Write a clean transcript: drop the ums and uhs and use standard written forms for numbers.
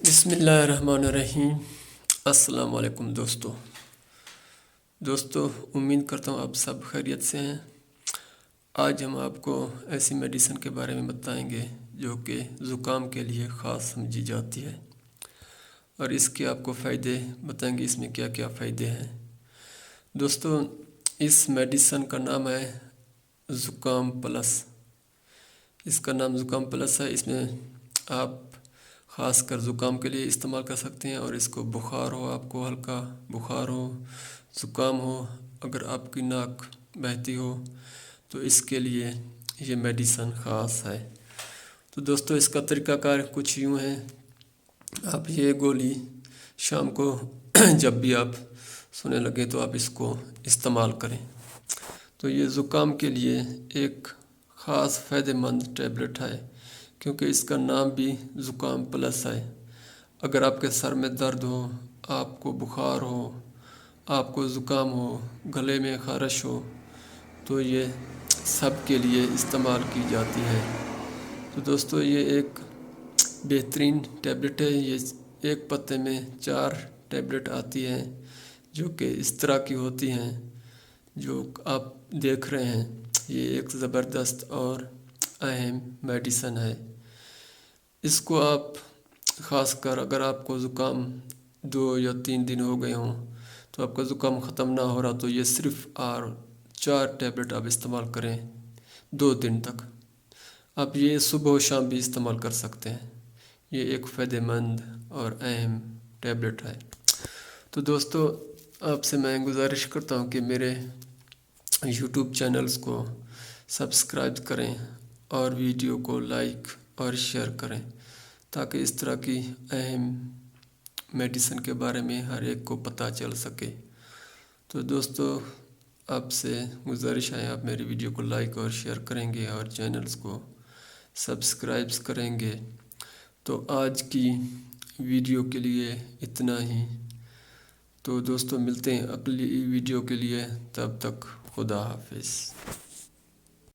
بسم اللہ الرحمن الرحیم۔ السلام علیکم دوستو، امید کرتا ہوں آپ سب خیریت سے ہیں۔ آج ہم آپ کو ایسی میڈیسن کے بارے میں بتائیں گے جو کہ زکام کے لیے خاص سمجھی جاتی ہے، اور اس کے آپ کو فائدے بتائیں گے، اس میں کیا کیا فائدے ہیں۔ دوستو، اس میڈیسن کا نام ہے زکام پلس۔ اس کا نام زکام پلس ہے۔ اس میں آپ خاص کر زکام کے لیے استعمال کر سکتے ہیں، اور اس کو بخار ہو، آپ کو ہلکا بخار ہو، زکام ہو، اگر آپ کی ناک بہتی ہو تو اس کے لیے یہ میڈیسن خاص ہے۔ تو دوستو، اس کا طریقہ کار کچھ یوں ہے۔ آپ یہ گولی شام کو جب بھی آپ سونے لگے تو آپ اس کو استعمال کریں۔ تو یہ زکام کے لیے ایک خاص فائدہ مند ٹیبلٹ ہے، کیونکہ اس کا نام بھی زکام پلس ہے۔ اگر آپ کے سر میں درد ہو، آپ کو بخار ہو، آپ کو زکام ہو، گلے میں خارش ہو، تو یہ سب کے لیے استعمال کی جاتی ہے۔ تو دوستو، یہ ایک بہترین ٹیبلٹ ہے۔ یہ ایک پتے میں 4 ٹیبلٹ آتی ہیں، جو کہ اس طرح کی ہوتی ہیں جو آپ دیکھ رہے ہیں۔ یہ ایک زبردست اور اہم میڈیسن ہے۔ اس کو آپ خاص کر اگر آپ کو زکام 2 یا 3 دن ہو گئے ہوں، تو آپ کا زکام ختم نہ ہو رہا، تو یہ صرف 4 ٹیبلٹ آپ استعمال کریں 2 دن تک۔ آپ یہ صبح و شام بھی استعمال کر سکتے ہیں۔ یہ ایک فائدہ مند اور اہم ٹیبلٹ ہے۔ تو دوستو، آپ سے میں گزارش کرتا ہوں کہ میرے یوٹیوب چینلز کو سبسکرائب کریں اور ویڈیو کو لائک اور شیئر کریں، تاکہ اس طرح کی اہم میڈیسن کے بارے میں ہر ایک کو پتہ چل سکے۔ تو دوستو، آپ سے گزارش ہے، آپ میری ویڈیو کو لائک اور شیئر کریں گے اور چینلز کو سبسکرائب کریں گے۔ تو آج کی ویڈیو کے لیے اتنا ہی۔ تو دوستو، ملتے ہیں اگلی ویڈیو کے لیے، تب تک خدا حافظ۔